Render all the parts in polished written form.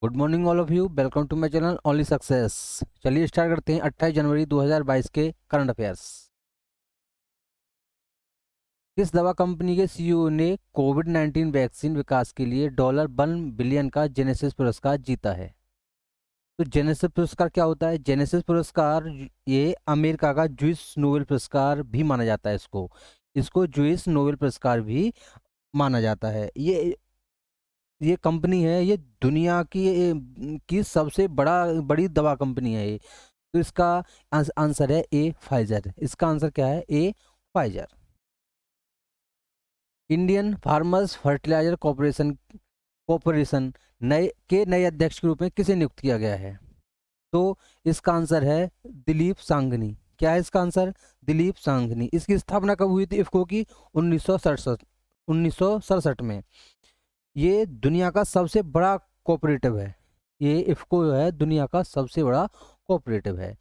Good morning all of you, welcome to my channel only success. चलिए start करते हैं 28 जनवरी 2022 के करंट अफेयर्स। किस दवा कंपनी के सीईओ ने कोविड-19 वैक्सीन विकास के लिए $1 बिलियन का जेनेसिस पुरस्कार जीता है? तो जेनेसिस पुरस्कार क्या होता है? जेनेसिस पुरस्कार ये अमेरिका का जूस नोबेल पुरस्कार भी माना जाता है। इसको इसको जूस नोबेल पुरस्कार भी माना जाता है। ये कंपनी है, ये दुनिया की सबसे बड़ी दवा कंपनी है ये। तो इसका आंसर है ए फाइजर। इसका आंसर क्या है? A Pfizer. Indian farmers fertiliser corporation नए अध्यक्ष के रूप में किसे नियुक्त किया गया है? तो इसका आंसर है दिलीप सांघनी। क्या है इसका आंसर? दिलीप सांघनी। इसकी स्थापना कब हुई थी इफको की? 1967 में। ये दुनिया का सबसे बड़ा कोऑपरेटिव है। ये इफको जो है दुनिया का सबसे बड़ा कोऑपरेटिव है।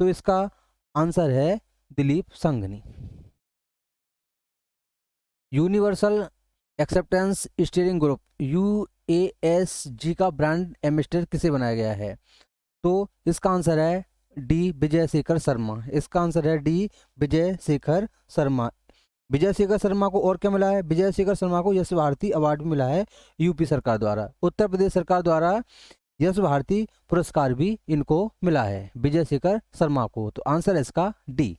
तो इसका आंसर है Dilip Sanghani. Universal acceptance steering group UASG का ब्रांड एम्बेसडर किसे बनाया गया है? तो इसका आंसर है डी विजय शेखर शर्मा। इसका आंसर है डी विजय शेखर शर्मा। विजय शेखर शर्मा को और क्या मिला है? विजय शेखर शर्मा को यश भारती अवार्ड मिला है यूपी सरकार द्वारा। उत्तर प्रदेश सरकार द्वारा यश भारती पुरस्कार भी इनको मिला है, विजय शेखर शर्मा को। तो आंसर है इसका डी।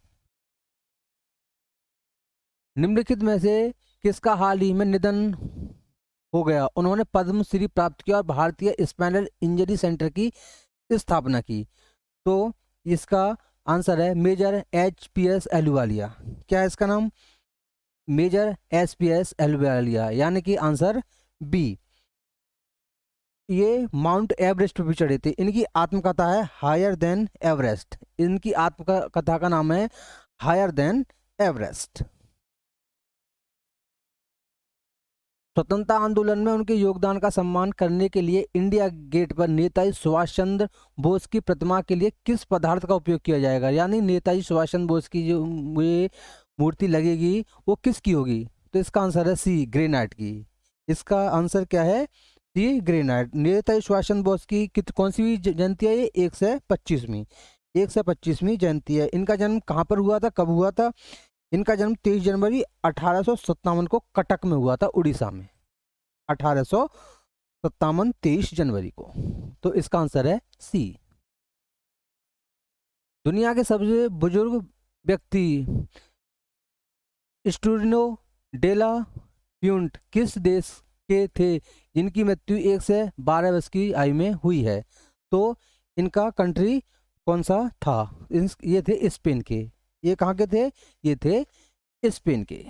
निम्नलिखित में से किसका हाल ही में निधन हो गया? उन्होंने पद्मश्री प्राप्त किया और भारतीय स्पाइनल इंजरी सेंटर की स्थापना की। तो इसका आंसर है मेजर एचपीएस एलुवालिया। क्या है इसका नाम? मेजर एचपीएस एलुवालिया, यानी कि आंसर बी। ये माउंट एवरेस्ट पर भी चढ़े थे। इनकी आत्मकथा है हायर देन एवरेस्ट। इनकी आत्मकथा का नाम है हायर देन एवरेस्ट। स्वतंत्रता आंदोलन में उनके योगदान का सम्मान करने के लिए इंडिया गेट पर नेताजी सुभाष चंद्र बोस की प्रतिमा के लिए किस पदार्थ का उपयोग किया जाएगा? यानी नेताजी सुभाष चंद्र बोस की जो ये मूर्ति लगेगी वो किसकी होगी? तो इसका आंसर है सी, ग्रेनाइट की। इसका आंसर क्या है? सी, ग्रेनाइट। नेताजी सुभाष चंद्र बोस की कौन सी जयंती है? ये 125वीं जयंती है। इनका जन्म कहाँ पर हुआ था, कब हुआ था? इनका जन्म 23 जनवरी 1857 को कटक में हुआ था, उड़ीसा में। 1857, 23 जनवरी को। तो इसका आंसर है सी। दुनिया के सबसे बुजुर्ग व्यक्ति स्टूडिनो डेला प्यूंट किस देश के थे जिनकी मृत्यु 1 से 12 वर्ष की आयु में हुई है? तो इनका कंट्री कौन सा था? ये थे स्पेन के। ये कहाँ के थे? ये थे स्पेन के।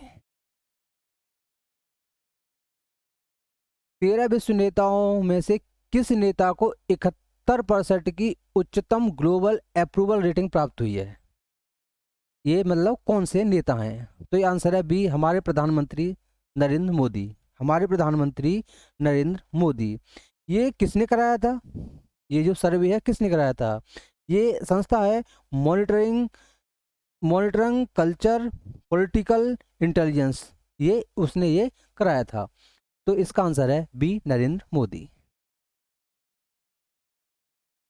13 विश्व नेताओं में से किस नेता को 71% की उच्चतम ग्लोबल अप्रूवल रेटिंग प्राप्त हुई है? ये मतलब कौन से नेता हैं? तो ये आंसर है बी, हमारे प्रधानमंत्री नरेंद्र मोदी। हमारे प्रधानमंत्री नरेंद्र मोदी। ये किसने कराया था? ये जो सर्वे है किसने कराया था? ये संस्था है मॉनिटरिंग कल्चर पॉलिटिकल इंटेलिजेंस। ये उसने ये कराया था। तो इसका आंसर है बी, नरेंद्र मोदी।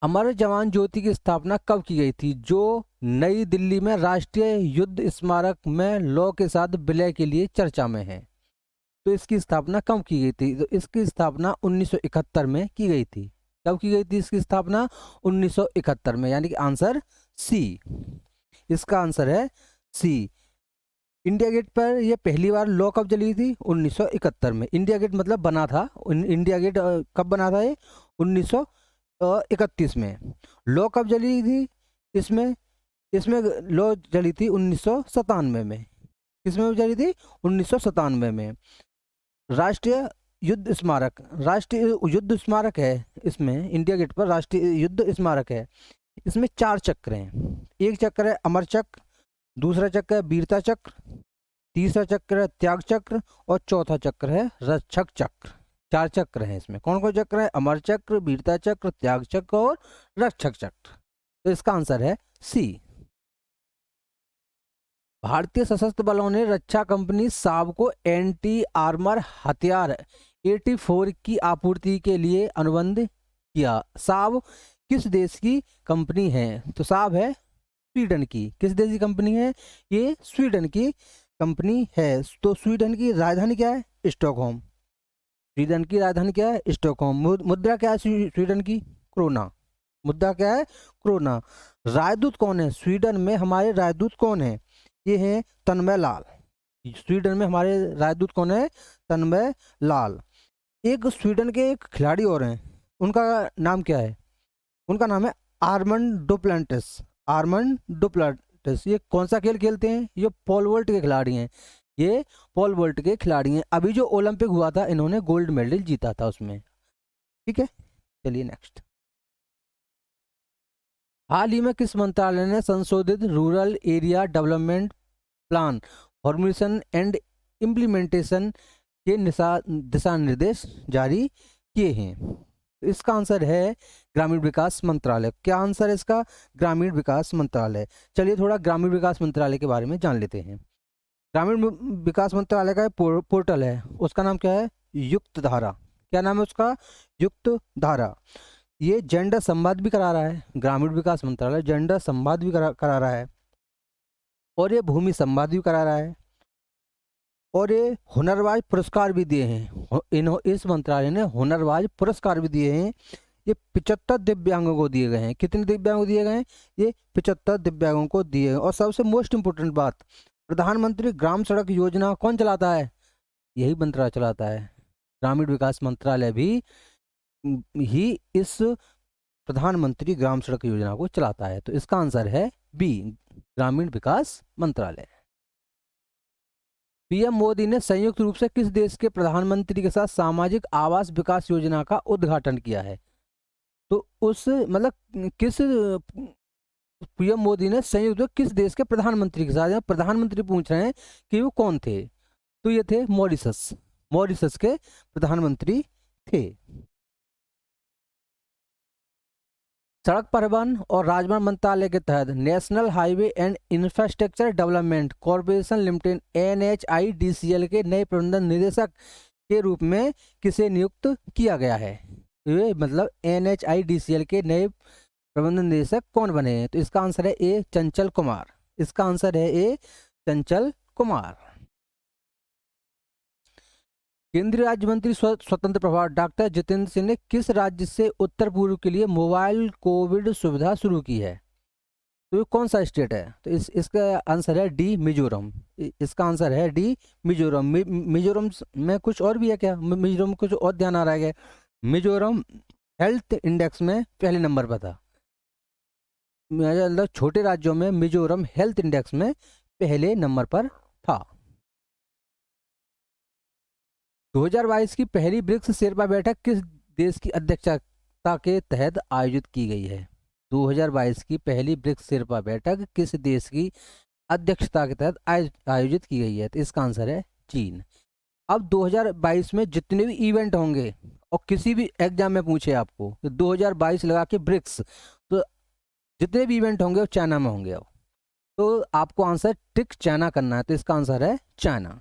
अमर जवान ज्योति की स्थापना कब की गई थी? जो नई दिल्ली में राष्ट्रीय युद्ध स्मारक में लौ के साथ विलय के लिए चर्चा में है। तो इसकी स्थापना कब की गई थी? तो इसकी स्थापना 1971 में की गई थी। कब की गई थी इसकी स्थापना? 1971 में, यानी कि आंसर सी। इसका आंसर है सी। इंडिया गेट पर यह पहली बार लौ कब जली थी? 1971 में। इंडिया गेट मतलब बना था। इंडिया गेट कब बना था? ये 1931 में। लौ कब जली थी? इसमें इसमें लौ जली थी 1997 में। किसमें जली थी? 1997 में। राष्ट्रीय युद्ध स्मारक है। इसमें इंडिया गेट पर राष्ट्रीय युद्ध स्मारक है। इसमें 4 चक्र हैं। एक चक्र है अमर चक्र, दूसरा चक्र है वीरता चक्र, तीसरा चक्र है त्याग चक्र और चौथा चक्र है रक्षक चक्र। 4 चक्र हैं इसमें। कौन कौन चक्र है? अमर चक्र, वीरता चक्र, त्याग चक्र और रक्षक चक्र। तो इसका आंसर है सी। भारतीय सशस्त्र बलों ने रक्षा कंपनी साब को एंटी आर्मर हथियार 84 की आपूर्ति के लिए अनुबंध किया। साब किस देश की कंपनी है? तो साब है स्वीडन की। किस देश की कंपनी है? ये स्वीडन की कंपनी है। तो स्वीडन की राजधानी क्या है? स्टॉकहोम। स्वीडन की राजधानी क्या है? स्टॉकहोम। मुद्रा क्या है स्वीडन की? क्रोना। मुद्रा क्या है? क्रोना। राजदूत कौन है स्वीडन में? हमारे राजदूत कौन है? ये है तन्मय लाल। स्वीडन में हमारे राजदूत कौन है? तन्मय लाल। एक स्वीडन के एक खिलाड़ी और हैं, उनका नाम क्या है? उनका नाम है आर्मंड डुप्लांटिस। Armand Duplantis. ये कौन सा खेल खेलते हैं? ये पोल वोल्ट के खिलाड़ी हैं। ये पोल वोल्ट के खिलाड़ी हैं। अभी जो ओलंपिक हुआ था इन्होंने गोल्ड मेडल जीता था उसमें। ठीक है, चलिए नेक्स्ट। हाल ही में किस मंत्रालय ने संशोधित rural area development plan formulation and implementation के दिशा निर्देश जारी किए हैं? तो इसका आंसर है ग्रामीण विकास मंत्रालय। क्या आंसर है इसका? ग्रामीण विकास मंत्रालय। चलिए थोड़ा ग्रामीण विकास मंत्रालय के बारे में जान लेते हैं। ग्रामीण विकास मंत्रालय का पोर्टल है, उसका नाम क्या है? युक्त धारा। क्या नाम है उसका? युक्त धारा। ये जेंडर संवाद भी करा रहा है। ग्रामीण विकास मंत्रालय जेंडर संवाद भी करा रहा है, और ये भूमि संवाद भी करा रहा है, और ये हुनरबाज पुरस्कार भी दिए हैं। इस मंत्रालय ने हुनरबाज पुरस्कार भी दिए हैं। ये 75 दिव्यांगों को दिए गए हैं। कितने दिव्यांगों दिए गए हैं? ये 75 दिव्यांगों को दिए गए। और सबसे मोस्ट इम्पोर्टेंट बात, प्रधानमंत्री ग्राम सड़क योजना कौन चलाता है? यही मंत्रालय चलाता है। ग्रामीण विकास मंत्रालय भी ही इस प्रधानमंत्री ग्राम सड़क योजना को चलाता है। तो इसका आंसर है बी, ग्रामीण विकास मंत्रालय। पीएम मोदी ने संयुक्त रूप से किस देश के प्रधानमंत्री के साथ सामाजिक आवास विकास योजना का उद्घाटन किया है? तो उस मतलब किस पीएम मोदी ने संयुक्त रूप से किस देश के प्रधानमंत्री के साथ, या प्रधानमंत्री पूछ रहे हैं कि वो कौन थे? तो ये थे मॉरिशस। मॉरिशस के प्रधानमंत्री थे। सड़क परिवहन और राजमार्ग मंत्रालय के तहत national highway and infrastructure development corporation limited NHIDCL के नए प्रबंधन निदेशक के रूप में किसे नियुक्त किया गया है? ये मतलब NHIDCL के नए प्रबंधन निदेशक कौन बने हैं? तो इसका आंसर है ए, चंचल कुमार। इसका आंसर है ए, चंचल कुमार। केंद्रीय राज्य मंत्री स्वतंत्र प्रभार डॉक्टर जितेंद्र सिंह ने किस राज्य से उत्तर पूर्व के लिए मोबाइल कोविड सुविधा शुरू की है? तो ये कौन सा स्टेट है? तो इसका आंसर है डी, मिजोरम। इसका आंसर है डी, मिजोरम। मिजोरम में कुछ और भी है क्या? मिजोरम में कुछ और ध्यान आ रहा है क्या? मिजोरम हेल्थ इंडेक्स में पहले नंबर पर था। मतलब छोटे राज्यों में मिजोरम हेल्थ इंडेक्स में पहले नंबर पर था। 2022 की पहली ब्रिक्स शेरपा बैठक किस देश की अध्यक्षता के तहत आयोजित की गई है? 2022 की पहली ब्रिक्स शेरपा बैठक किस देश की अध्यक्षता के तहत आयोजित की गई है? तो इसका आंसर है चीन। अब 2022 में जितने भी इवेंट होंगे, और किसी भी एग्जाम में पूछे आपको तो 2022 लगा के ब्रिक्स, तो जितने भी इवेंट होंगे वो चाइना में होंगे। अब तो आपको आंसर टिक चाइना करना है। तो इसका आंसर है चाइना।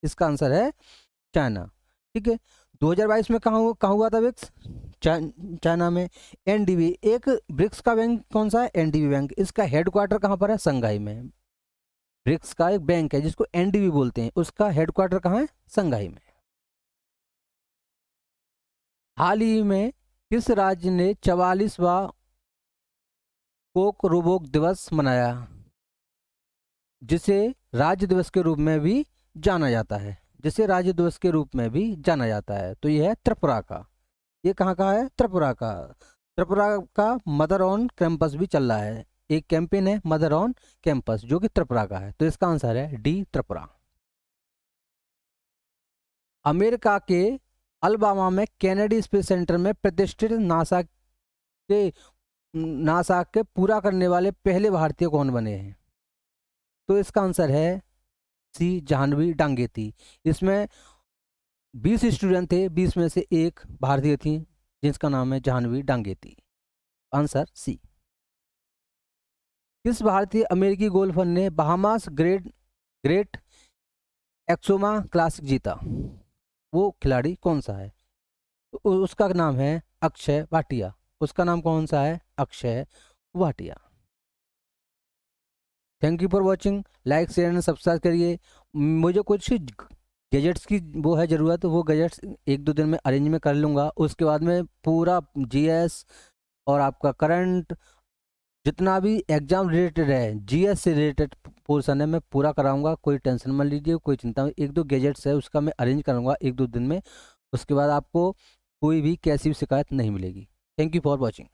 इसका आंसर है चाइना। ठीक है, 2022 में कहाँ हुआ था ब्रिक्स? चाइना में। एनडीबी, एक ब्रिक्स का बैंक कौन सा है? NDB bank. इसका हेडक्वार्टर कहाँ पर है? संघाई में। ब्रिक्स का एक बैंक है जिसको एनडीबी बोलते हैं, उसका हेडक्वार्टर कहाँ है? संघाई में। हाल ही में किस राज्य ने 44वां कोक रोबोक दिवस मनाया, जिसे राज्य दिवस के रूप में भी जाना जाता है? जिसे राज्य दिवस के रूप में भी जाना जाता है। तो यह है त्रिपुरा का। ये कहाँ का है? त्रिपुरा का। त्रिपुरा का मदर ऑन कैंपस भी चल रहा है। एक कैंपेन है मदर ऑन कैंपस जो कि त्रिपुरा का है। तो इसका आंसर है डी, त्रिपुरा। अमेरिका के अलबामा में कैनेडी स्पेस सेंटर में प्रतिष्ठित नासा के पूरा करने वाले पहले भारतीय कौन बने हैं? तो इसका आंसर है सी, जाह्नवी डांगेती। इसमें 20 स्टूडेंट थे, 20 में से एक भारतीय थी जिसका नाम है जाह्नवी डांगेती। Answer C. किस भारतीय अमेरिकी गोल्फर ने बहामास ग्रेट एक्सोमा क्लासिक जीता? वो खिलाड़ी कौन सा है? तो उसका नाम है अक्षय भाटिया। उसका नाम कौन सा है? Akshay Bhatia. Thank you for watching. Like share and subscribe करिए। मुझे कुछ गैजेट्स की वो है ज़रूरत, वो गैजेट्स 1-2 दिन में अरेंज में कर लूँगा। उसके बाद में पूरा जीएस और आपका करंट जितना भी एग्जाम रिलेटेड है, जीएस से रिलेटेड पोर्शन है, मैं पूरा कराऊंगा। कोई टेंशन मत लीजिए, कोई चिंता नहीं। 1-2 गैजेट्स है उसका मैं अरेंज करूँगा 1-2 दिन में। उसके बाद आपको कोई भी कैसी भी शिकायत नहीं मिलेगी। Thank you for watching.